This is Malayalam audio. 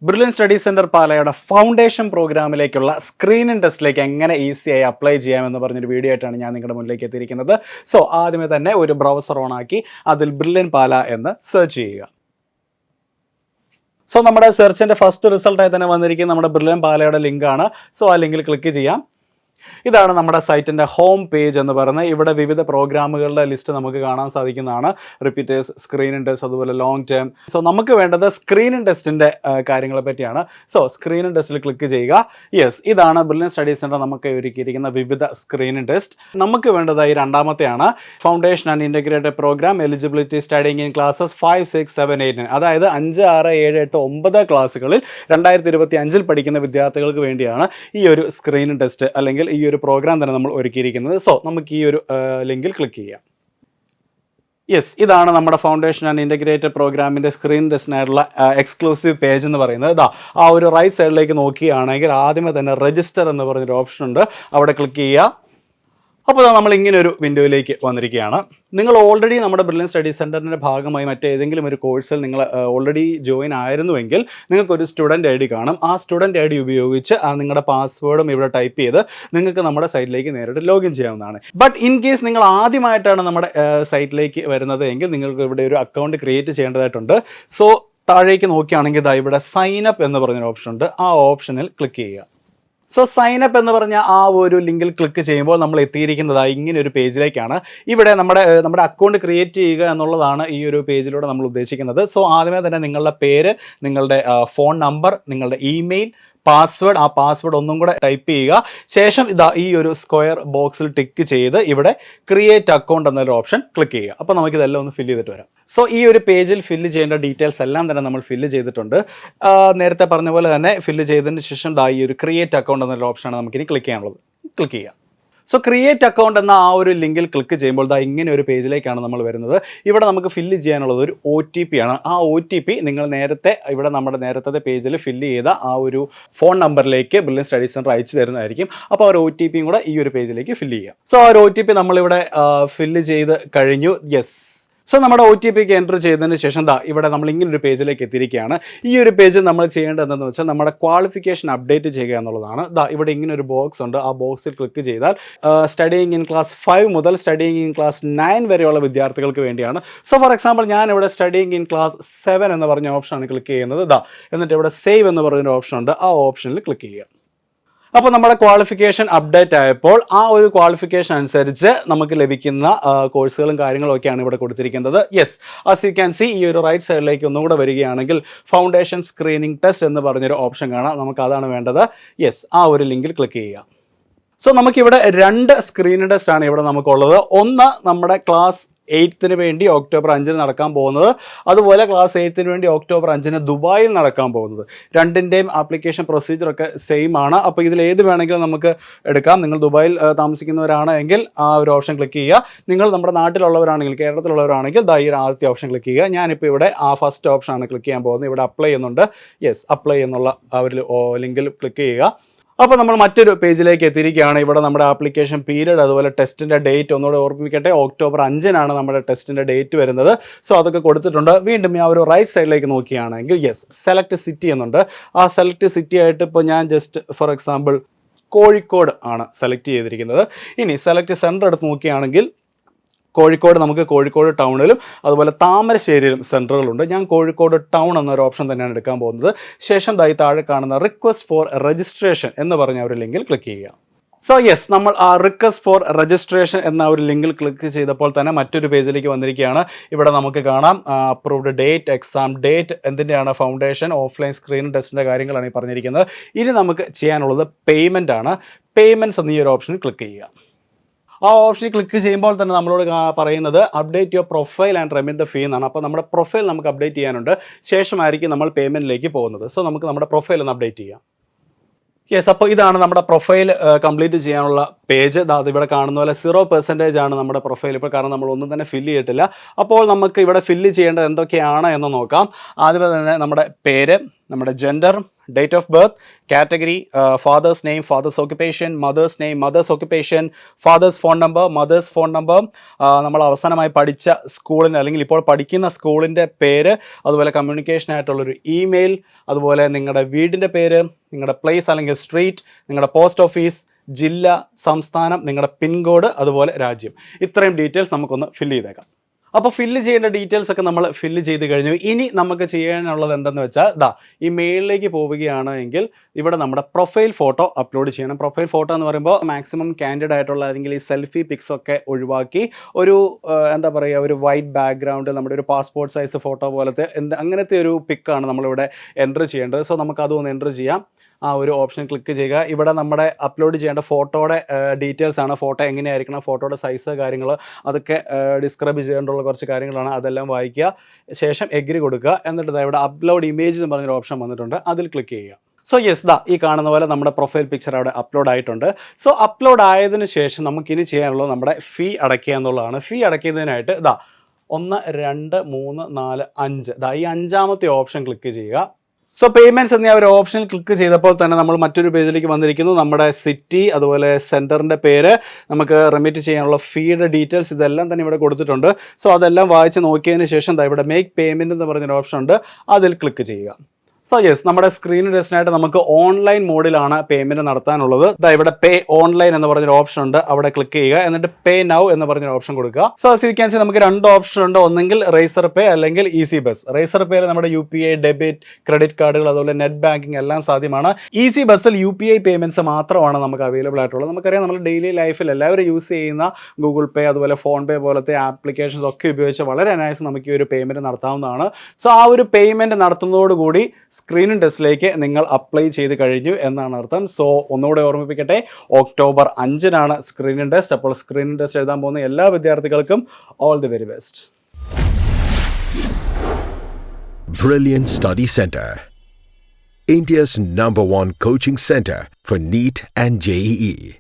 ബ്രില്യൻ സ്റ്റഡി സെന്റർ പാലയുടെ ഫൗണ്ടേഷൻ പ്രോഗ്രാമിലേക്കുള്ള സ്ക്രീനിങ് ടെസ്റ്റിലേക്ക് എങ്ങനെ ഈസിയായി അപ്ലൈ ചെയ്യാമെന്ന് പറഞ്ഞൊരു വീഡിയോ ആയിട്ടാണ് ഞാൻ നിങ്ങളുടെ മുന്നിലേക്ക് എത്തിയിരിക്കുന്നത്. സോ ആദ്യമേ തന്നെ ഒരു ബ്രൗസർ ഓൺ ആക്കി അതിൽ ബ്രില്യൻ പാല എന്ന് സെർച്ച് ചെയ്യുക. സോ നമ്മുടെ സെർച്ചിൻ്റെ ഫസ്റ്റ് റിസൾട്ടായി തന്നെ വന്നിരിക്കുന്നത് നമ്മുടെ ബ്രില്യൻ പാലയുടെ ലിങ്കാണ്. സോ ആ ലിങ്കിൽ ക്ലിക്ക് ചെയ്യാം. ഇതാണ് നമ്മുടെ സൈറ്റിൻ്റെ ഹോം പേജ് എന്ന് പറയുന്നത്. ഇവിടെ വിവിധ പ്രോഗ്രാമുകളുടെ ലിസ്റ്റ് നമുക്ക് കാണാൻ സാധിക്കുന്നതാണ്. റിപ്പീറ്റേഴ്സ്, സ്ക്രീനിങ് ടെസ്റ്റ്, അതുപോലെ ലോങ് ടേം. സോ നമുക്ക് വേണ്ടത് സ്ക്രീനിങ് ടെസ്റ്റിൻ്റെ കാര്യങ്ങളെ പറ്റിയാണ്. സോ സ്ക്രീനിങ് ടെസ്റ്റിൽ ക്ലിക്ക് ചെയ്യുക. യെസ്, ഇതാണ് ബ്രില്യൻ സ്റ്റഡി സെൻറ്റർ നമുക്ക് ഒരുക്കിയിരിക്കുന്ന വിവിധ സ്ക്രീനിങ് ടെസ്റ്റ്. നമുക്ക് വേണ്ടത് ഈ രണ്ടാമത്തെയാണ്, foundation and integrated programme eligibility studying in classes 5, 6, 7, 8, 9. അതായത് 5, 6, 7, 8, 9 ക്ലാസ്സുകളിൽ 2025 പഠിക്കുന്ന വിദ്യാർത്ഥികൾക്ക് വേണ്ടിയാണ് ഈ ഒരു സ്ക്രീനിങ് ടെസ്റ്റ് അല്ലെങ്കിൽ ഈ ഒരു പ്രോഗ്രാം തന്നെ നമ്മൾ ഒരുക്കിയിരിക്കുന്നത്. സോ നമുക്ക് ഈ ഒരു ലിങ്കിൽ ക്ലിക്ക് ചെയ്യാം. യെസ്, ഇതാണ് നമ്മുടെ ഫൗണ്ടേഷൻ ആൻഡ് ഇൻ്റഗ്രേറ്റഡ് പ്രോഗ്രാമിൻ്റെ സ്ക്രീൻ ടെസ്റ്റിനായിട്ടുള്ള എക്സ്ക്ലൂസീവ് പേജ് എന്ന് പറയുന്നത്. ഇതാ ആ ഒരു റൈറ്റ് സൈഡിലേക്ക് നോക്കുകയാണെങ്കിൽ ആദ്യമേ തന്നെ രജിസ്റ്റർ എന്ന് പറഞ്ഞൊരു ഓപ്ഷൻ ഉണ്ട്, അവിടെ ക്ലിക്ക് ചെയ്യുക. അപ്പോൾ നമ്മൾ ഇങ്ങനെ ഒരു വിൻഡോയിലേക്ക് വന്നിരിക്കുകയാണ്. നിങ്ങൾ ഓൾറെഡി നമ്മുടെ ബ്രില്യൻ സ്റ്റഡി സെൻറ്ററിൻ്റെ ഭാഗമായി മറ്റേതെങ്കിലും ഒരു കോഴ്സിൽ നിങ്ങൾ ഓൾറെഡി ജോയിൻ ആയിരുന്നുവെങ്കിൽ നിങ്ങൾക്കൊരു സ്റ്റുഡൻറ്റ് ID കാണും. ആ സ്റ്റുഡൻറ്റ് ID ഉപയോഗിച്ച് നിങ്ങളുടെ പാസ്വേഡും ഇവിടെ ടൈപ്പ് ചെയ്ത് നിങ്ങൾക്ക് നമ്മുടെ സൈറ്റിലേക്ക് നേരിട്ട് ലോഗിൻ ചെയ്യാവുന്നതാണ്. ബട്ട് ഇൻ കേസ് നിങ്ങൾ ആദ്യമായിട്ടാണ് നമ്മുടെ സൈറ്റിലേക്ക് വരുന്നത് എങ്കിൽ നിങ്ങൾക്ക് ഇവിടെ ഒരു അക്കൗണ്ട് ക്രിയേറ്റ് ചെയ്യേണ്ടതായിട്ടുണ്ട്. സോ താഴേക്ക് നോക്കുകയാണെങ്കിൽ ഇതാ ഇവിടെ സൈൻ അപ്പ് എന്ന് പറഞ്ഞൊരു ഓപ്ഷൻ ഉണ്ട്, ആ ഓപ്ഷനിൽ ക്ലിക്ക് ചെയ്യുക. സോ സൈൻ അപ്പ് എന്ന് പറഞ്ഞ ആ ഒരു ലിങ്കിൽ ക്ലിക്ക് ചെയ്യുമ്പോൾ നമ്മൾ എത്തിയിരിക്കുന്നതായി ഇങ്ങനെ ഒരു പേജിലേക്കാണ്. ഇവിടെ നമ്മുടെ അക്കൗണ്ട് ക്രിയേറ്റ് ചെയ്യുക എന്നുള്ളതാണ് ഈ ഒരു പേജിലൂടെ നമ്മൾ ഉദ്ദേശിക്കുന്നത്. സോ ആദ്യമേ തന്നെ നിങ്ങളുടെ പേര്, നിങ്ങളുടെ ഫോൺ നമ്പർ, നിങ്ങളുടെ ഇമെയിൽ, പാസ്വേഡ്, ആ പാസ്വേഡ് ഒന്നും കൂടെ ടൈപ്പ് ചെയ്യുക. ശേഷം ഇതാ ഈ ഒരു സ്ക്വയർ ബോക്സിൽ ടിക്ക് ചെയ്ത് ഇവിടെ ക്രിയേറ്റ് അക്കൗണ്ട് എന്നൊരു ഓപ്ഷൻ ക്ലിക്ക് ചെയ്യുക. അപ്പോൾ നമുക്കിതെല്ലാം ഒന്ന് ഫില്ല് ചെയ്തിട്ട് വരാം. സോ ഈ ഒരു പേജിൽ ഫില്ല് ചെയ്യേണ്ട ഡീറ്റെയിൽസ് എല്ലാം തന്നെ നമ്മൾ ഫില്ല് ചെയ്തിട്ടുണ്ട്. നേരത്തെ പറഞ്ഞ പോലെ തന്നെ ഫില്ല് ചെയ്തതിന് ശേഷം ദാ ഈ ഒരു ക്രിയേറ്റ് അക്കൗണ്ട് എന്നൊരു ഓപ്ഷനാണ് നമുക്കിനി ക്ലിക്ക് ചെയ്യാനുള്ളത്. ക്ലിക്ക് ചെയ്യുക. സോ ക്രിയേറ്റ് അക്കൗണ്ട് എന്ന ആ ഒരു ലിങ്കിൽ ക്ലിക്ക് ചെയ്യുമ്പോൾ ദാ ഇങ്ങനെ ഒരു പേജിലേക്കാണ് നമ്മൾ വരുന്നത്. ഇവിടെ നമുക്ക് ഫില്ല് ചെയ്യാനുള്ളത് ഒരു OTP ആണ്. ആ OTP നിങ്ങൾ നേരത്തെ ഇവിടെ നമ്മുടെ നേരത്തെ പേജിൽ ഫില്ല് ചെയ്ത ആ ഒരു ഫോൺ നമ്പറിലേക്ക് ബ്രില്യൻ സ്റ്റഡി സെൻറ്റർ അയച്ചു തരുന്നതായിരിക്കും. അപ്പോൾ ആ ഒരു OTPയും കൂടെ ഈ ഒരു പേജിലേക്ക് ഫില്ല് ചെയ്യുക. സോ ആ ഒരു OTP നമ്മളിവിടെ ഫില്ല് ചെയ്ത് കഴിഞ്ഞു. യെസ്, സോ നമ്മുടെ OTPക്ക് എൻ്റർ ചെയ്തതിന് ശേഷം ഇവിടെ നമ്മൾ ഇങ്ങനെ ഒരു പേജിലേക്ക് എത്തിയിരിക്കുകയാണ്. ഈ ഒരു പേജിൽ നമ്മൾ ചെയ്യേണ്ടത് എന്താണെന്ന് വെച്ചാൽ നമ്മുടെ ക്വാളിഫിക്കേഷൻ അപ്ഡേറ്റ് ചെയ്യുക എന്നുള്ളതാണ്. ഇവിടെ ഇങ്ങനെ ഒരു ബോക്സ് ഉണ്ട്, ആ ബോക്സിൽ ക്ലിക്ക് ചെയ്താൽ സ്റ്റഡിയിങ് ഇൻ ക്ലാസ് 5 മുതൽ സ്റ്റഡിയിങ് ഇൻ ക്ലാസ് 9 വരെയുള്ള വിദ്യാർത്ഥികൾക്ക് വേണ്ടിയാണ്. സോ ഫോർ എക്സാമ്പിൾ ഞാൻ ഇവിടെ സ്റ്റഡിയിങ് ഇൻ ക്ലാസ് 7 എന്ന് പറഞ്ഞ ഓപ്ഷനാണ് ക്ലിക്ക് ചെയ്യുന്നത്. എന്നിട്ട് ഇവിടെ സേവ് എന്ന് പറഞ്ഞൊരു ഓപ്ഷൻ ഉണ്ട്, ആ ഓപ്ഷനിൽ ക്ലിക്ക് ചെയ്യുക. അപ്പോൾ നമ്മുടെ ക്വാളിഫിക്കേഷൻ അപ്ഡേറ്റ് ആയപ്പോൾ ആ ഒരു ക്വാളിഫിക്കേഷൻ അനുസരിച്ച് നമുക്ക് ലഭിക്കുന്ന കോഴ്സുകളും കാര്യങ്ങളും ഒക്കെയാണ് ഇവിടെ കൊടുത്തിരിക്കുന്നത്. Yes, as you can see ഈ ഒരു റൈറ്റ് സൈഡിലേക്ക് ഒന്നുകൂടെ വരികയാണെങ്കിൽ ഫൗണ്ടേഷൻ സ്ക്രീനിങ് ടെസ്റ്റ് എന്ന് പറഞ്ഞൊരു ഓപ്ഷൻ കാണാം. നമുക്ക് അതാണ് വേണ്ടത്. യെസ്, ആ ഒരു ലിങ്കിൽ ക്ലിക്ക് ചെയ്യുക. സോ നമുക്കിവിടെ 2 സ്ക്രീനിങ് ടെസ്റ്റ് ആണ് ഇവിടെ നമുക്കുള്ളത്. ഒന്ന് നമ്മുടെ ക്ലാസ് 8ന് വേണ്ടി ഒക്ടോബർ 5 നടക്കാൻ പോകുന്നത്, അതുപോലെ ക്ലാസ് 8ന് വേണ്ടി ഒക്ടോബർ 5 ദുബായിൽ നടക്കാൻ പോകുന്നത്. രണ്ടിൻ്റെയും ആപ്ലിക്കേഷൻ പ്രൊസീജിയറൊക്കെ സെയിം ആണ്. അപ്പോൾ ഇതിൽ ഏത് വേണമെങ്കിലും നമുക്ക് എടുക്കാം. നിങ്ങൾ ദുബായിൽ താമസിക്കുന്നവരാണെങ്കിൽ ആ ഒരു ഓപ്ഷൻ ക്ലിക്ക് ചെയ്യുക. നിങ്ങൾ നമ്മുടെ നാട്ടിലുള്ളവരാണെങ്കിൽ, കേരളത്തിലുള്ളവരാണെങ്കിൽ ഈ ആദ്യത്തെ ഓപ്ഷൻ ക്ലിക്ക് ചെയ്യുക. ഞാനിപ്പോൾ ഇവിടെ ആ ഫസ്റ്റ് ഓപ്ഷനാണ് ക്ലിക്ക് ചെയ്യാൻ പോകുന്നത്. ഇവിടെ അപ്ലൈ ചെയ്യുന്നുണ്ട്. യെസ്, അപ്ലൈ എന്നുള്ള ആ ഒരു ലിങ്കിൽ ക്ലിക്ക് ചെയ്യുക. അപ്പോൾ നമ്മൾ മറ്റൊരു പേജിലേക്ക് എത്തിയിരിക്കുകയാണ്. ഇവിടെ നമ്മുടെ ആപ്ലിക്കേഷൻ പീരീഡ്, അതുപോലെ ടെസ്റ്റിൻ്റെ ഡേറ്റ് ഒന്നുകൂടെ ഓർമ്മിക്കട്ടെ, ഒക്ടോബർ 5 നമ്മുടെ ടെസ്റ്റിൻ്റെ ഡേറ്റ് വരുന്നത്. സോ അതൊക്കെ കൊടുത്തിട്ടുണ്ട്. വീണ്ടും ആ ഒരു റൈറ്റ് സൈഡിലേക്ക് നോക്കുകയാണെങ്കിൽ യെസ്, സെലക്ട് സിറ്റി എന്നുണ്ട്. ആ സെലക്ട് സിറ്റി ആയിട്ട് ഇപ്പോൾ ഞാൻ ജസ്റ്റ് ഫോർ എക്സാമ്പിൾ കോഴിക്കോട് ആണ് സെലക്ട് ചെയ്തിരിക്കുന്നത്. ഇനി സെലക്ട് സെൻറ്റർ എടുത്ത് നോക്കുകയാണെങ്കിൽ കോഴിക്കോട്, നമുക്ക് കോഴിക്കോട് ടൗണിലും അതുപോലെ താമരശ്ശേരിയിലും സെൻറ്ററുകളുണ്ട്. ഞാൻ കോഴിക്കോട് ടൗൺ എന്നൊരു ഓപ്ഷൻ തന്നെയാണ് എടുക്കാൻ പോകുന്നത്. ശേഷം താഴെ കാണുന്ന റിക്വസ്റ്റ് ഫോർ രജിസ്ട്രേഷൻ എന്ന് പറഞ്ഞ ഒരു ലിങ്കിൽ ക്ലിക്ക് ചെയ്യുക. സോ യെസ്, നമ്മൾ ആ റിക്വസ്റ്റ് ഫോർ രജിസ്ട്രേഷൻ എന്ന ഒരു ലിങ്കിൽ ക്ലിക്ക് ചെയ്തപ്പോൾ തന്നെ മറ്റൊരു പേജിലേക്ക് വന്നിരിക്കുകയാണ്. ഇവിടെ നമുക്ക് കാണാം അപ്രൂവ്ഡ് ഡേറ്റ്, എക്സാം ഡേറ്റ്, എന്തിൻ്റെയാണ്, ഫൗണ്ടേഷൻ ഓഫ്ലൈൻ സ്ക്രീൻ ടെസ്റ്റിൻ്റെ കാര്യങ്ങളാണ് ഈ പറഞ്ഞിരിക്കുന്നത്. ഇനി നമുക്ക് ചെയ്യാനുള്ളത് പേയ്മെൻ്റ് ആണ്. പേയ്മെൻറ്റ്സ് എന്ന ഈ ഒരു ഓപ്ഷനിൽ ക്ലിക്ക് ചെയ്യുക. ആ ഓപ്ഷനിൽ ക്ലിക്ക് ചെയ്യുമ്പോൾ തന്നെ നമ്മളോട് പറയുന്നത് update your profile and remit the ഫീ എന്നാണ്. അപ്പോൾ നമ്മുടെ പ്രൊഫൈൽ നമുക്ക് അപ്ഡേറ്റ് ചെയ്യാനുണ്ട്. ശേഷമായിരിക്കും നമ്മൾ പേയ്മെൻറ്റിലേക്ക് പോകുന്നത്. സോ നമുക്ക് നമ്മുടെ പ്രൊഫൈൽ ഒന്ന് അപ്ഡേറ്റ് ചെയ്യാം. യെസ്, അപ്പോൾ ഇതാണ് നമ്മുടെ പ്രൊഫൈൽ കംപ്ലീറ്റ് ചെയ്യാനുള്ള പേജ്. ഇവിടെ കാണുന്ന പോലെ 0% ആണ് നമ്മുടെ പ്രൊഫൈൽ ഇപ്പോൾ, കാരണം നമ്മൾ ഒന്നും തന്നെ ഫില്ല് ചെയ്തിട്ടില്ല. അപ്പോൾ നമുക്ക് ഇവിടെ ഫില്ല് ചെയ്യേണ്ടത് എന്തൊക്കെയാണ് എന്ന് നോക്കാം. ആദ്യമേ തന്നെ നമ്മുടെ പേര്, നമ്മുടെ gender, date of birth, category, father's name, father's occupation, mother's name, mother's occupation, father's phone number, mother's phone number, നമ്മൾ അവസാനമായി പഠിച്ച സ്കൂളിൻ്റെ അല്ലെങ്കിൽ ഇപ്പോൾ പഠിക്കുന്ന സ്കൂളിൻ്റെ പേര്, അതുപോലെ കമ്മ്യൂണിക്കേഷൻ ആയിട്ടുള്ളൊരു ഇമെയിൽ, അതുപോലെ നിങ്ങളുടെ വീടിൻ്റെ പേര്, നിങ്ങളുടെ പ്ലേസ് അല്ലെങ്കിൽ സ്ട്രീറ്റ്, നിങ്ങളുടെ പോസ്റ്റ് ഓഫീസ്, ജില്ല, സംസ്ഥാനം, നിങ്ങളുടെ പിൻകോഡ്, അതുപോലെ രാജ്യം. ഇത്രയും ഡീറ്റെയിൽസ് നമുക്കൊന്ന് ഫില്ല് ചെയ്തേക്കാം. അപ്പോൾ ഫില്ല് ചെയ്യേണ്ട ഡീറ്റെയിൽസ് ഒക്കെ നമ്മൾ ഫില്ല് ചെയ്ത് കഴിഞ്ഞു. ഇനി നമുക്ക് ചെയ്യാനുള്ളത് എന്തെന്ന് വെച്ചാൽ ഈ മെയിലിലേക്ക് പോവുകയാണ് എങ്കിൽ ഇവിടെ നമ്മുടെ പ്രൊഫൈൽ ഫോട്ടോ അപ്ലോഡ് ചെയ്യണം. പ്രൊഫൈൽ ഫോട്ടോ എന്ന് പറയുമ്പോൾ മാക്സിമം കാൻഡിഡ് ആയിട്ടുള്ള അല്ലെങ്കിൽ ഈ സെൽഫി പിക്സ് ഒക്കെ ഒഴിവാക്കി ഒരു എന്താ പറയുക, ഒരു വൈറ്റ് ബാക്ക്ഗ്രൗണ്ട്, നമ്മുടെ ഒരു പാസ്പോർട്ട് സൈസ് ഫോട്ടോ പോലത്തെ അങ്ങനത്തെ ഒരു പിക്കാണ് നമ്മളിവിടെ എൻ്റർ ചെയ്യേണ്ടത്. സോ നമുക്ക് അതൊന്ന് എൻ്റർ ചെയ്യാം. ആ ഒരു ഓപ്ഷൻ ക്ലിക്ക് ചെയ്യുക. ഇവിടെ നമ്മുടെ അപ്ലോഡ് ചെയ്യേണ്ട ഫോട്ടോയുടെ ഡീറ്റെയിൽസ് ആണ്. ഫോട്ടോ എങ്ങനെയായിരിക്കണം, ഫോട്ടോയുടെ സൈസ്, കാര്യങ്ങൾ അതൊക്കെ ഡിസ്ക്രൈബ് ചെയ്യേണ്ടുള്ള കുറച്ച് കാര്യങ്ങളാണ്. അതെല്ലാം വായിക്കുക, ശേഷം എഗ്രി കൊടുക്കുക. എന്നിട്ട് ഇവിടെ അപ്ലോഡ് ഇമേജ് എന്ന് പറഞ്ഞൊരു ഓപ്ഷൻ വന്നിട്ടുണ്ട്, അതിൽ ക്ലിക്ക് ചെയ്യുക. സോ യെസ്, ഈ കാണുന്ന പോലെ നമ്മുടെ പ്രൊഫൈൽ പിക്ചർ അവിടെ അപ്ലോഡ് ആയിട്ടുണ്ട്. സോ അപ്ലോഡ് ആയതിനു ശേഷം നമുക്കിനി ചെയ്യാനുള്ളത് നമ്മുടെ ഫീ അടയ്ക്കുക എന്നുള്ളതാണ്. ഫീ അടയ്ക്കുന്നതിനായിട്ട് 1, 2, 3, 4, 5 ഈ 5ാമത്തെ ഓപ്ഷൻ ക്ലിക്ക് ചെയ്യുക. സോ പേയ്മെൻറ്റ്സ് എന്ന ഒരു ഓപ്ഷൻ ക്ലിക്ക് ചെയ്തപ്പോൾ തന്നെ നമ്മൾ മറ്റൊരു പേജിലേക്ക് വന്നിരിക്കുന്നു. നമ്മുടെ സിറ്റി, അതുപോലെ സെൻറ്ററിൻ്റെ പേര്, നമുക്ക് റെമിറ്റ് ചെയ്യാനുള്ള ഫീയുടെ ഡീറ്റെയിൽസ് ഇതെല്ലാം തന്നെ ഇവിടെ കൊടുത്തിട്ടുണ്ട്. സോ അതെല്ലാം വായിച്ച് നോക്കിയതിന് ശേഷം ഇവിടെ മേക്ക് പേയ്മെൻറ്റ് എന്ന് പറഞ്ഞൊരു ഓപ്ഷൻ ഉണ്ട്, അതിൽ ക്ലിക്ക് ചെയ്യുക. സോ യെസ്, നമ്മുടെ സ്ക്രീൻ ടെസ്റ്റിനായിട്ട് നമുക്ക് ഓൺലൈൻ മോഡിലാണ് പേയ്മെൻറ്റ് നടത്താനുള്ളത്. ഇവിടെ പേ ഓൺലൈൻ എന്ന് പറഞ്ഞൊരു ഓപ്ഷൻ ഉണ്ട്, അവിടെ ക്ലിക്ക് ചെയ്യുക. എന്നിട്ട് പേ നൗ എന്ന് പറഞ്ഞൊരു ഓപ്ഷൻ കൊടുക്കുക. So as you can see നമുക്ക് 2 ഓപ്ഷൻ ഉണ്ട്, ഒന്നെങ്കിൽ റേസർ പേ അല്ലെങ്കിൽ ഈസി ബസ്. റേസർ പേയിൽ നമ്മുടെ UPI, ഡെബിറ്റ്, ക്രെഡിറ്റ് കാർഡുകൾ, അതുപോലെ നെറ്റ് ബാങ്കിങ് എല്ലാം സാധ്യമാണ്. ഈസി ബസ്സിൽ UPI പേയ്മെൻറ്റ്സ് മാത്രമാണ് നമുക്ക് അവൈലബിൾ ആയിട്ടുള്ളത്. നമുക്കറിയാം, നമ്മൾ ഡെയിലി ലൈഫിൽ എല്ലാവരും യൂസ് ചെയ്യുന്ന ഗൂഗിൾ പേ, അതുപോലെ ഫോൺ പേ പോലത്തെ ആപ്ലിക്കേഷൻസ് ഒക്കെ ഉപയോഗിച്ച് വളരെ നൈസ് നമുക്ക് ഈ ഒരു പേയ്മെൻറ്റ് നടത്താവുന്നതാണ്. സോ ആ ഒരു പേയ്മെൻറ്റ് നടത്തുന്നതോടുകൂടി സ്ക്രീൻ ടെസ്റ്റിലേക്ക് നിങ്ങൾ അപ്ലൈ ചെയ്ത് കഴിഞ്ഞു എന്നാണ് അർത്ഥം. സോ ഒന്നുകൂടെ ഓർമ്മിപ്പിക്കട്ടെ, ഒക്ടോബർ 5-നാണ് സ്ക്രീൻ ടെസ്റ്റ്. അപ്പോൾ സ്ക്രീൻ ടെസ്റ്റ് എഴുതാൻ പോകുന്ന എല്ലാ വിദ്യാർത്ഥികൾക്കും all the very best. Brilliant Study Center, India's #1 coaching center for NEET and JEE.